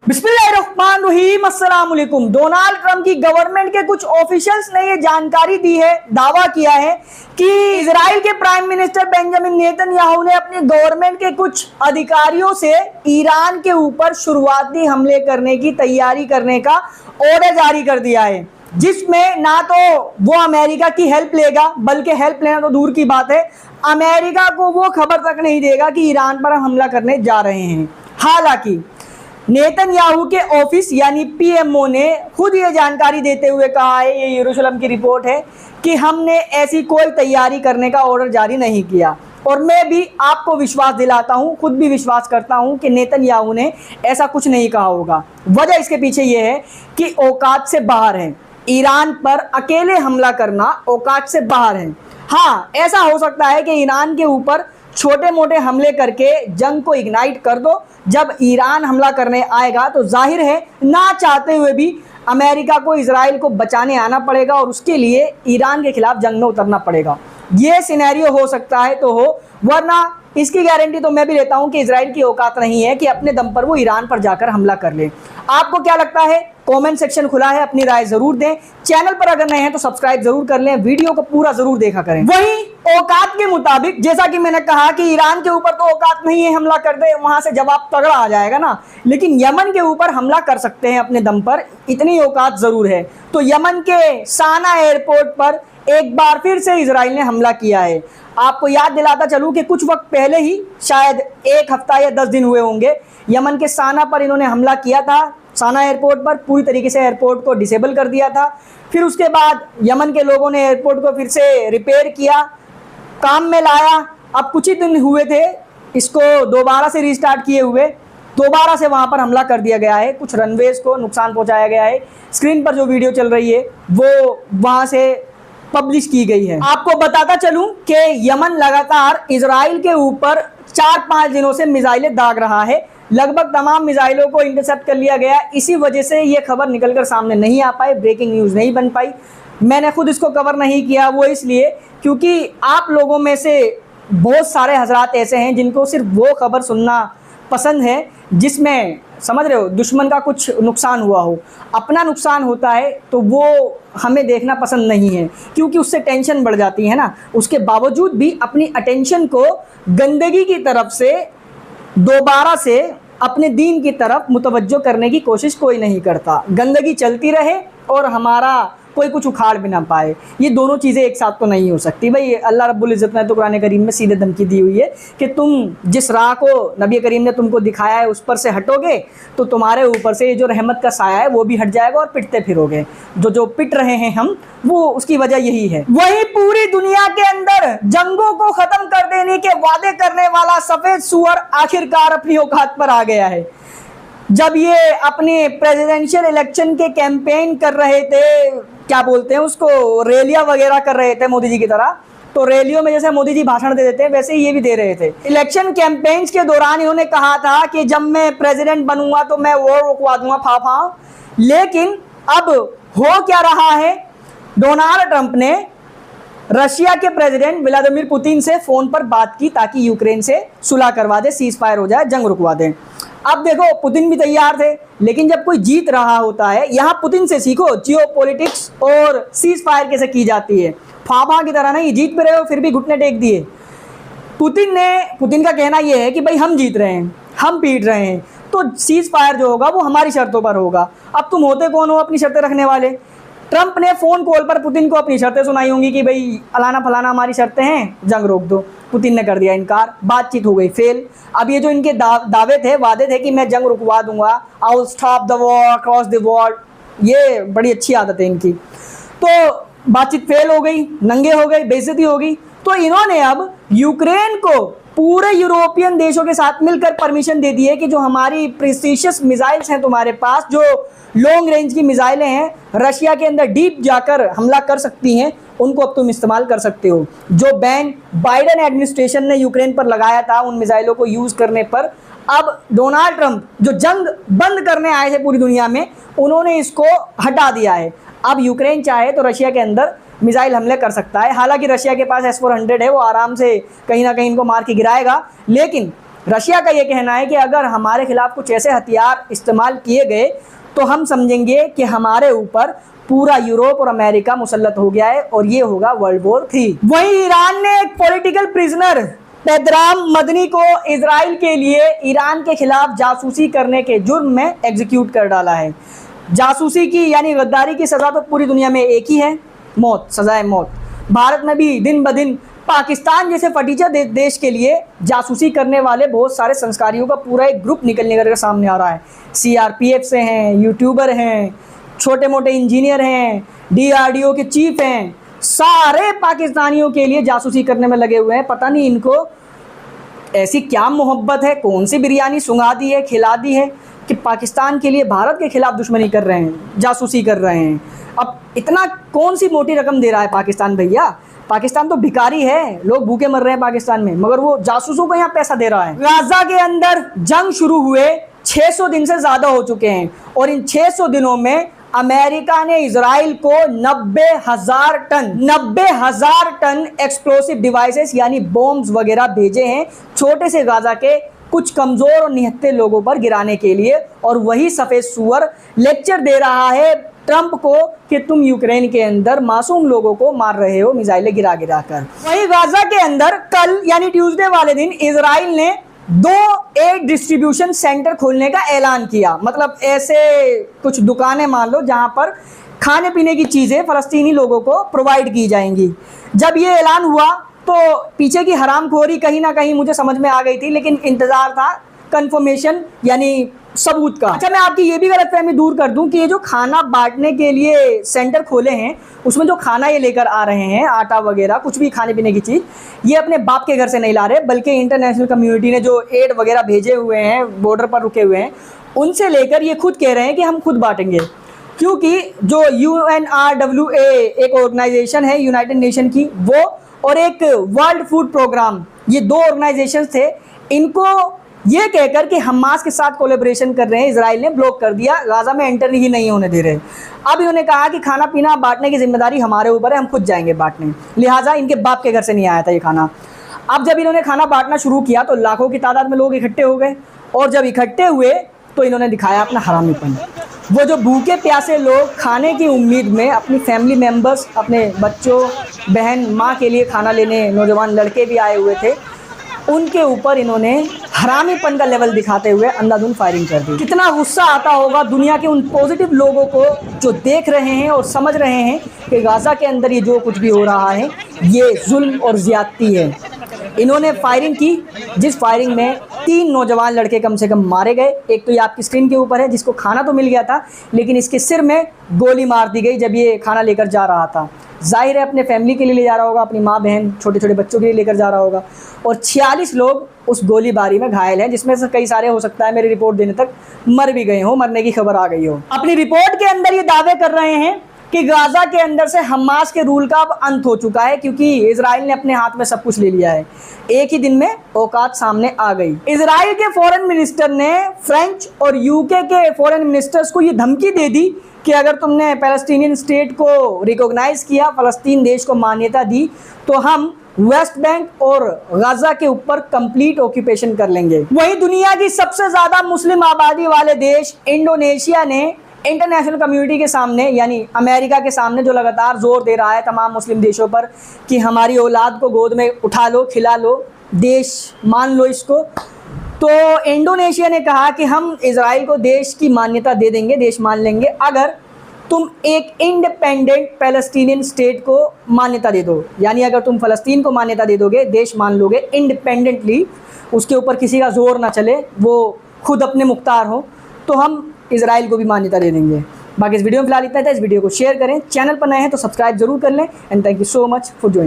बिस्मिल्लाहिर्रहमानिर्रहीम, अस्सलाम वालेकुम। डोनाल्ड ट्रंप की गवर्नमेंट के कुछ ऑफिशियल्स ने ये जानकारी दी है, दावा किया है कि इजराइल के प्राइम मिनिस्टर बेंजामिन नेतन्याहू ने अपनी गवर्नमेंट के कुछ अधिकारियों से ईरान के ऊपर शुरुआती हमले करने की तैयारी करने का ऑर्डर जारी कर दिया है, जिसमें ना तो वो अमेरिका की हेल्प लेगा, बल्कि हेल्प लेना तो दूर की बात है, अमेरिका को वो खबर तक नहीं देगा कि ईरान पर हम हमला करने जा रहे हैं। हालांकि नेतन्याहू के ऑफिस यानी पीएमओ ने खुद ये जानकारी देते हुए कहा है, ये यरूशलेम की रिपोर्ट है, कि हमने ऐसी कोई तैयारी करने का ऑर्डर जारी नहीं किया। और मैं भी आपको विश्वास दिलाता हूँ, खुद भी विश्वास करता हूँ कि नेतन्याहू ने ऐसा कुछ नहीं कहा होगा। वजह इसके पीछे ये है कि औकात से बाहर है, ईरान पर अकेले हमला करना औकात से बाहर है। हाँ, ऐसा हो सकता है कि ईरान के ऊपर छोटे मोटे हमले करके जंग को इग्नाइट कर दो। जब ईरान हमला करने आएगा तो जाहिर है ना चाहते हुए भी अमेरिका को इजराइल को बचाने आना पड़ेगा और उसके लिए ईरान के खिलाफ जंग में उतरना पड़ेगा। ये सिनेरियो हो सकता है तो हो, वरना इसकी गारंटी तो मैं भी लेता हूं कि इजराइल की औकात नहीं है कि अपने दम पर वो ईरान पर जाकर हमला कर ले। आपको क्या लगता है? कमेंट सेक्शन खुला है, अपनी राय जरूर दें। चैनल पर अगर नए हैं तो सब्सक्राइब जरूर कर लें, वीडियो को पूरा जरूर देखा करें। वहीं औकात के मुताबिक, जैसा कि मैंने कहा कि ईरान के ऊपर तो औकात नहीं है हमला कर दे, वहां से जवाब तगड़ा आ जाएगा ना, लेकिन यमन के ऊपर हमला कर सकते हैं अपने दम पर, इतनी औकात जरूर है। तो यमन के साना एयरपोर्ट पर एक बार फिर से इजराइल ने हमला किया है। आपको याद दिलाता चलूं कि कुछ वक्त पहले ही, शायद एक हफ्ता या 10 दिन हुए होंगे, यमन के साना पर इन्होंने हमला किया था। साना एयरपोर्ट पर पूरी तरीके से एयरपोर्ट को डिसेबल कर दिया था। फिर उसके बाद यमन के लोगों ने एयरपोर्ट को फिर से रिपेयर किया, काम में लाया। अब कुछ ही दिन हुए थे इसको दोबारा से रीस्टार्ट किए हुए, दोबारा से वहां पर हमला कर दिया गया है, कुछ रनवेज को नुकसान पहुंचाया गया है। स्क्रीन पर जो वीडियो चल रही है वो वहां से पब्लिश की गई है। आपको बताता चलूं कि यमन लगातार इजराइल के ऊपर 4-5 दिनों से मिसाइलें दाग रहा है। लगभग तमाम मिसाइलों को इंटरसेप्ट कर लिया गया। इसी वजह से ये खबर निकलकर सामने नहीं आ पाई, ब्रेकिंग न्यूज़ नहीं बन पाई। मैंने खुद इसको कवर नहीं किया, वो इसलिए क्योंकि आप लोगों में से बहुत सारे हजरात ऐसे हैं जिनको सिर्फ वो खबर सुनना पसंद है जिसमें, समझ रहे हो, दुश्मन का कुछ नुकसान हुआ हो। अपना नुकसान होता है तो वो हमें देखना पसंद नहीं है, क्योंकि उससे टेंशन बढ़ जाती है ना। उसके बावजूद भी अपनी अटेंशन को गंदगी की तरफ से दोबारा से अपने दीन की तरफ मुतवज्जो करने की कोशिश कोई नहीं करता। गंदगी चलती रहे और हमारा कोई कुछ उखाड़ भी ना पाए, ये दोनों चीज़ें एक साथ तो नहीं हो सकती भाई। अल्लाह रब्बुल इज़्ज़त ने तो कुरान करीम में सीधे धमकी दी हुई है कि तुम जिस राह को नबी करीम ने तुमको दिखाया है उस पर से हटोगे तो तुम्हारे ऊपर से ये जो रहमत का साया है वो भी हट जाएगा और पिटते फिरोगे। जो पिट रहे हैं हम, वो उसकी वजह यही है। वही पूरी दुनिया के अंदर जंगों को ख़त्म कर देने के वादे करने वाला सफ़ेद सुअर आखिरकार अपनी औकात पर आ गया है। जब ये अपने प्रेसिडेंशियल इलेक्शन के कैंपेन कर रहे थे, क्या बोलते हैं उसको, रैलियां वगैरह कर रहे थे मोदी जी की तरह, तो रैलियों में जैसे मोदी जी भाषण दे देते हैं वैसे ही ये भी दे रहे थे। इलेक्शन कैंपेन्स के दौरान इन्होंने कहा था कि जब मैं प्रेसिडेंट बनूंगा तो मैं वॉर रुकवा दूंगा, फाफा। लेकिन अब हो क्या रहा है, डोनाल्ड ट्रंप ने रशिया के प्रेसिडेंट व्लादिमीर पुतिन से फ़ोन पर बात की ताकि यूक्रेन से सुलह करवा दे, सीज फायर हो जाए, जंग रुकवा दें। अब देखो, पुतिन भी तैयार थे, लेकिन जब कोई जीत रहा होता है, यहाँ पुतिन से सीखो जियोपॉलिटिक्स और सीज फायर कैसे की जाती है। फाफा की तरह नहीं, जीत पे रहे हो फिर भी घुटने टेक दिए। पुतिन का कहना यह है कि भाई हम जीत रहे हैं, हम पीट रहे हैं, तो सीज फायर जो होगा वो हमारी शर्तों पर होगा। अब तुम होते कौन हो अपनी शर्तें रखने वाले? ट्रंप ने फ़ोन कॉल पर पुतिन को अपनी शर्तें सुनाई होंगी कि भाई अलाना फलाना हमारी शर्तें हैं, जंग रोक दो। पुतिन ने कर दिया इनकार, बातचीत हो गई फेल। अब ये जो इनके दावे थे, वादे थे कि मैं जंग रुकवा दूंगा, I will stop the war, cross the war, ये बड़ी अच्छी आदत है इनकी, तो बातचीत फेल हो गई, नंगे हो गए, बेइज्जती हो गई। तो इन्होंने अब यूक्रेन को पूरे यूरोपियन देशों के साथ मिलकर परमिशन दे दी है कि जो हमारी प्रिसीशियस मिसाइल्स हैं तुम्हारे पास, जो लॉन्ग रेंज की मिसाइलें हैं, रशिया के अंदर डीप जाकर हमला कर सकती हैं, उनको अब तुम इस्तेमाल कर सकते हो। जो बैन बाइडेन एडमिनिस्ट्रेशन ने यूक्रेन पर लगाया था उन मिसाइलों को यूज़ करने पर, अब डोनाल्ड ट्रंप जो जंग बंद करने आए थे पूरी दुनिया में, उन्होंने इसको हटा दिया है। अब यूक्रेन चाहे तो रशिया के अंदर मिसाइल हमले कर सकता है। हालांकि रशिया के पास S-400 है, वो आराम से कहीं ना कहीं इनको मार के गिराएगा, लेकिन रशिया का ये कहना है कि अगर हमारे खिलाफ कुछ ऐसे हथियार इस्तेमाल किए गए तो हम समझेंगे कि हमारे ऊपर पूरा यूरोप और अमेरिका मुसल्लत हो गया है और ये होगा वर्ल्ड वॉर 3। वहीं ईरान ने एक पॉलिटिकल प्रिजनर पेदराम मदनी को इजराइल के लिए ईरान के खिलाफ जासूसी करने के जुर्म में एग्जीक्यूट कर डाला है। जासूसी की यानी गद्दारी की सज़ा तो पूरी दुनिया में एक ही है, मौत, सज़ाए मौत। भारत में भी दिन ब दिन पाकिस्तान जैसे फटीचर देश के लिए जासूसी करने वाले बहुत सारे संस्कारियों का पूरा एक ग्रुप निकलने करके सामने आ रहा है। CRPF से हैं, यूट्यूबर हैं, छोटे मोटे इंजीनियर हैं, DRDO के चीफ हैं, सारे पाकिस्तानियों के लिए जासूसी करने में लगे हुए हैं। पता नहीं इनको ऐसी क्या मोहब्बत है, कौन सी बिरयानी सुंघा दी है, खिला दी है कि पाकिस्तान के लिए भारत के खिलाफ दुश्मनी कर रहे हैं, जासूसी कर रहे हैं। अब इतना कौन सी मोटी रकम दे रहा है पाकिस्तान भैया? पाकिस्तान तो भिखारी है, लोग भूखे मर रहे हैं पाकिस्तान में, मगर वो जासूसों को यहाँ पैसा दे रहा है। गाजा के अंदर जंग शुरू हुए 600 दिन से ज़्यादा हो चुके हैं और इन 600 दिनों में अमेरिका ने इजराइल को 90,000 टन एक्सप्लोसिव डिवाइसेस यानी बॉम्ब्स वगैरह भेजे हैं छोटे से गाजा के कुछ कमज़ोर और निहत्थे लोगों पर गिराने के लिए। और वही सफ़ेद सुअर लेक्चर दे रहा है ट्रंप को कि तुम यूक्रेन के अंदर मासूम लोगों को मार रहे हो मिसाइलें गिरा गिरा कर। वही गाजा के अंदर कल यानी ट्यूसडे वाले दिन इजराइल ने 2 एड डिस्ट्रीब्यूशन सेंटर खोलने का ऐलान किया। मतलब ऐसे कुछ दुकानें मान लो जहां पर खाने पीने की चीज़ें फ़लस्तीनी लोगों को प्रोवाइड की जाएंगी। जब ये ऐलान हुआ तो पीछे की हरामखोरी कहीं ना कहीं मुझे समझ में आ गई थी, लेकिन इंतज़ार था कंफर्मेशन यानी सबूत का। अच्छा, मैं आपकी ये भी गलतफहमी दूर कर दूं कि ये जो खाना बांटने के लिए सेंटर खोले हैं उसमें जो खाना ये लेकर आ रहे हैं, आटा वगैरह कुछ भी खाने पीने की चीज़, ये अपने बाप के घर से नहीं ला रहे, बल्कि इंटरनेशनल कम्युनिटी ने जो एड वगैरह भेजे हुए हैं, बॉर्डर पर रुके हुए हैं, उनसे लेकर ये खुद कह रहे हैं कि हम खुद बांटेंगे। क्योंकि जो UNRWA एक ऑर्गेनाइजेशन है यूनाइटेड नेशन की, वो और एक वर्ल्ड फूड प्रोग्राम, ये 2 ऑर्गेनाइजेशन थे, इनको ये कहकर कि हमास के साथ कोलैबोरेशन कर रहे हैं, इजराइल ने ब्लॉक कर दिया, गाजा में एंटर ही नहीं होने दे रहे। अब इन्होंने कहा कि खाना पीना बांटने की जिम्मेदारी हमारे ऊपर है, हम खुद जाएंगे बांटने, लिहाजा इनके बाप के घर से नहीं आया था ये खाना। अब जब इन्होंने खाना बांटना शुरू किया तो लाखों की तादाद में लोग इकट्ठे हो गए और जब इकट्ठे हुए तो इन्होंने दिखाया अपना हरामीपन। वो जो भूखे प्यासे लोग खाने की उम्मीद में अपनी फैमिली मेम्बर्स, अपने बच्चों, बहन, माँ के लिए खाना लेने नौजवान लड़के भी आए हुए थे, उनके ऊपर इन्होंने हरामीपन का लेवल दिखाते हुए अंधाधुंध फायरिंग कर दी। कितना गुस्सा आता होगा दुनिया के उन पॉजिटिव लोगों को जो देख रहे हैं और समझ रहे हैं कि गाजा के अंदर ये जो कुछ भी हो रहा है ये जुल्म और ज़्यादती है। इन्होंने फायरिंग की, जिस फायरिंग में 3 नौजवान लड़के कम से कम मारे गए। एक तो ये आपकी स्क्रीन के ऊपर है, जिसको खाना तो मिल गया था लेकिन इसके सिर में गोली मार दी गई जब ये खाना लेकर जा रहा था। जाहिर है अपने फैमिली के लिए ले जा रहा होगा, अपनी माँ बहन छोटे छोटे बच्चों के लिए लेकर जा रहा होगा। और 46 लोग उस गोलीबारी में घायल हैं, जिसमें से कई सारे हो सकता है मेरी रिपोर्ट देने तक मर भी गए हो, मरने की खबर आ गई हो। अपनी रिपोर्ट के अंदर ये दावे कर रहे हैं कि गाजा के अंदर से हमास के रूल का अब अंत हो चुका है, क्योंकि इजराइल ने अपने हाथ में सब कुछ ले लिया है। एक ही दिन में औकात सामने आ गई। इजराइल के फॉरेन मिनिस्टर ने फ्रेंच और यूके के फॉरेन मिनिस्टर्स को ये धमकी दे दी कि अगर तुमने पैलेस्टीनियन स्टेट को रिकॉग्नाइज किया, फ़लस्तीन देश को मान्यता दी, तो हम वेस्ट बैंक और गाजा के ऊपर कंप्लीट ऑक्यूपेशन कर लेंगे। वहीं दुनिया की सबसे ज़्यादा मुस्लिम आबादी वाले देश इंडोनेशिया ने इंटरनेशनल कम्युनिटी के सामने यानी अमेरिका के सामने जो लगातार जोर दे रहा है तमाम मुस्लिम देशों पर कि हमारी औलाद को गोद में उठा लो, खिला लो, देश मान लो इसको, तो इंडोनेशिया ने कहा कि हम इजराइल को देश की मान्यता दे देंगे, देश मान लेंगे अगर तुम एक इंडिपेंडेंट पैलेस्टीनियन स्टेट को मान्यता दे दो। यानी अगर तुम फ़लस्तीन को मान्यता दे दोगे, देश मान लोगे इंडिपेंडेंटली, उसके ऊपर किसी का जोर ना चले, वो खुद अपने मुख्तार हो, तो हम इजराइल को भी मान्यता दे देंगे। बाकी इस वीडियो में फिलहाल इतना था। इस वीडियो को शेयर करें, चैनल पर नए हैं तो सब्सक्राइब जरूर कर लें। And thank you so much for joining.